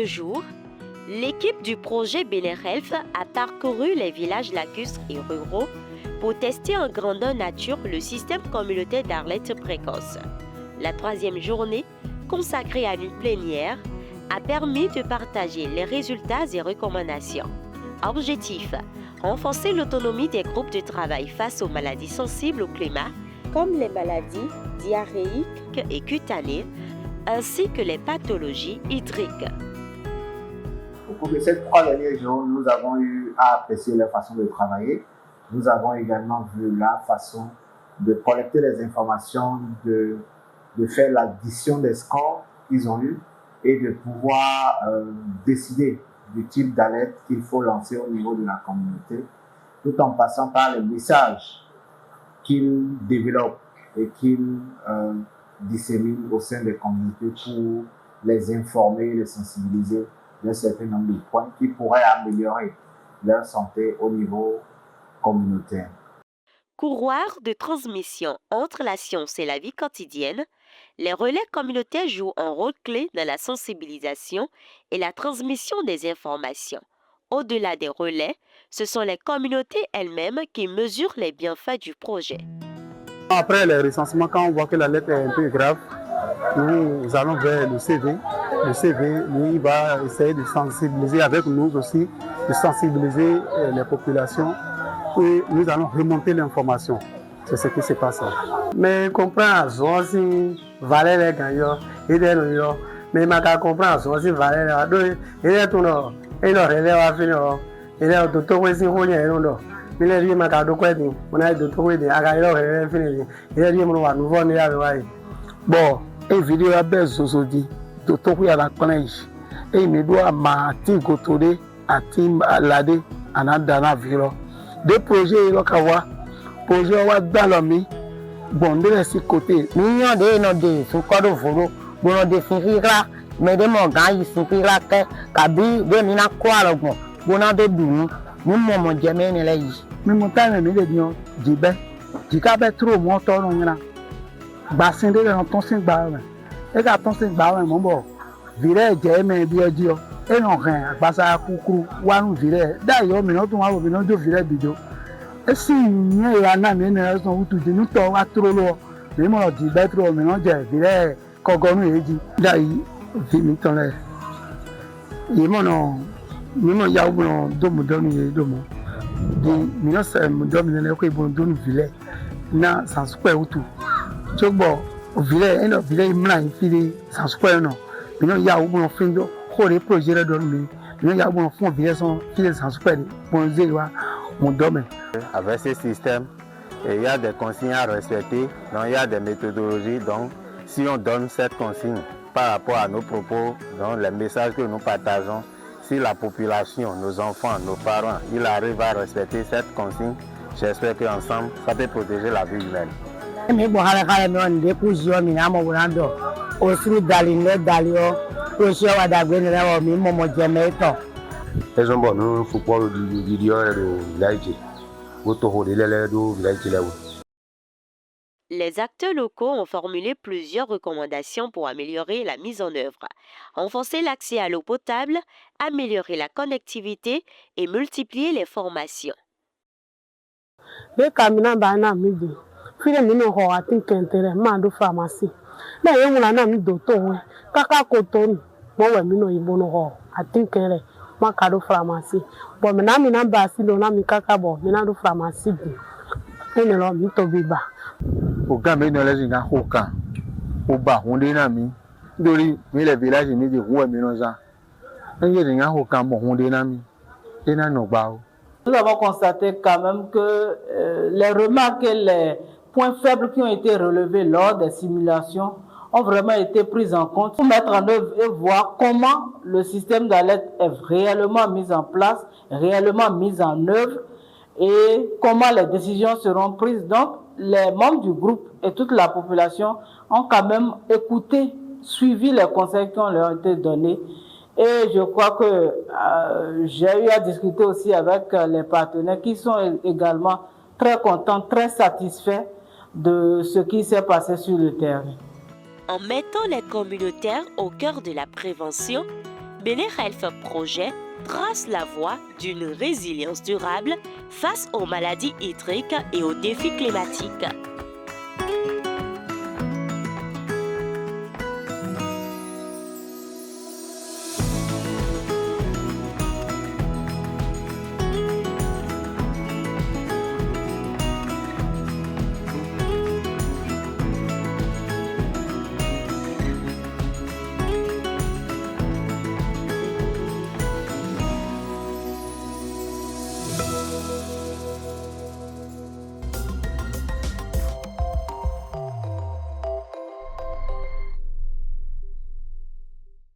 2 jours, l'équipe du projet Bénéhelf a parcouru les villages lacustres et ruraux pour tester en grandeur nature le système communautaire d'alerte précoce. La 3e journée, consacrée à une plénière, a permis de partager les résultats et recommandations. Objectif: renforcer l'autonomie des groupes de travail face aux maladies sensibles au climat, comme les maladies diarrhéiques et cutanées, ainsi que les pathologies hydriques. Au cours de ces 3 derniers jours, nous avons eu à apprécier leur façon de travailler. Nous avons également vu la façon de collecter les informations, de faire l'addition des scores qu'ils ont eus et de pouvoir décider du type d'alerte qu'il faut lancer au niveau de la communauté, tout en passant par les messages qu'ils développent et qu'ils disséminent au sein des communautés pour les informer, les sensibiliser d'un certain nombre de points qui pourraient améliorer leur santé au niveau communautaire. Couloir de transmission entre la science et la vie quotidienne, les relais communautaires jouent un rôle clé dans la sensibilisation et la transmission des informations. Au-delà des relais, ce sont les communautés elles-mêmes qui mesurent les bienfaits du projet. Après le recensement, quand on voit que la lettre est un peu grave, nous allons vers le CV. Le CV, lui, va essayer de sensibiliser avec nous aussi, de sensibiliser les populations. Et nous allons remonter l'information. C'est ce qui se passe. Mais comprendre aussi valait les gagnants et des noyaux. Mais je comprends aussi valait les et les tourneurs. Et le relais va finir. Et les docteurs aussi vont y aller. Mais les gens qui ont quoi dire, on a des docteurs qui ont relais fini. Et les gens qui nous vont y aller. Bon, et vidéo à base aujourd'hui, docteur qui a la connaissance. Et il doit m'attendre côté à team l'aider à n'adana viro. Des projets locaux, projets wa dalomi, bon de ce côté. Nous avons des sous-corps de volo, nous avons des figures, mais des montagnes ici, figures que kabi de mina quoi là bon, nous avons des dûmes, nous avons des jamais là ici. Mais montagne mais des dions, dibé, dikabe trop montant on là. Bassin de l'enton 5 barres, et quand on 5 barres mon bon, virer jamais bien dio. Et non rien, parce que coucou, ou à nous virer. D'ailleurs, mais notre on va nous virer vidéo. Et si il y a un ami, nous tout nous t'en va trop loin. Mais moi, je dis trop, mais non, je virer, quand on est dit, d'ailleurs, vite ton l'air. Et moi, non, nous, il y a un domo donné, domo. Nous, c'est mon domo, il y a un bon virer. Non, sans square ou tout. Tu vois, virer, et non, virer, il m'a infilé, sans square, non. Mais non, il y a un bon fin d'eau. Les projets de dormir, il y a un fonds de son fil sans super pour mon domaine. Avec ce système, il y a des consignes à respecter, donc il y a des méthodologies. Donc, si on donne cette consigne par rapport à nos propos, donc les messages que nous partageons, si la population, nos enfants, nos parents, ils arrivent à respecter cette consigne, j'espère qu'ensemble, ça peut protéger la vie humaine. Elles ont bon, nous, faut pas du vidéo de village. Les acteurs locaux ont formulé plusieurs recommandations pour améliorer la mise en œuvre, renforcer l'accès à l'eau potable, améliorer la connectivité et multiplier les formations. Makado pharmacie. Bon, maintenant, basi dona mi kakabo, maintenant pharmacie. Et ne l'on mi tobiba. Au Gambie, nous les gens hoka. Au bas, on est nami. Dori, mais les villages ni de roi minosa. Et les gens hoka, bon, on est nami. Et n'a no bao. Nous avons constaté quand même que les remarques et les points faibles qui ont été relevés lors des simulations ont vraiment été prises en compte pour mettre en œuvre et voir comment le système d'alerte est réellement mis en place, réellement mis en œuvre et comment les décisions seront prises. Donc, les membres du groupe et toute la population ont quand même écouté, suivi les conseils qui leur ont été donnés. Et je crois que j'ai eu à discuter aussi avec les partenaires qui sont également très contents, très satisfaits de ce qui s'est passé sur le terrain. En mettant les communautaires au cœur de la prévention, Benin Health Projet trace la voie d'une résilience durable face aux maladies hydriques et aux défis climatiques.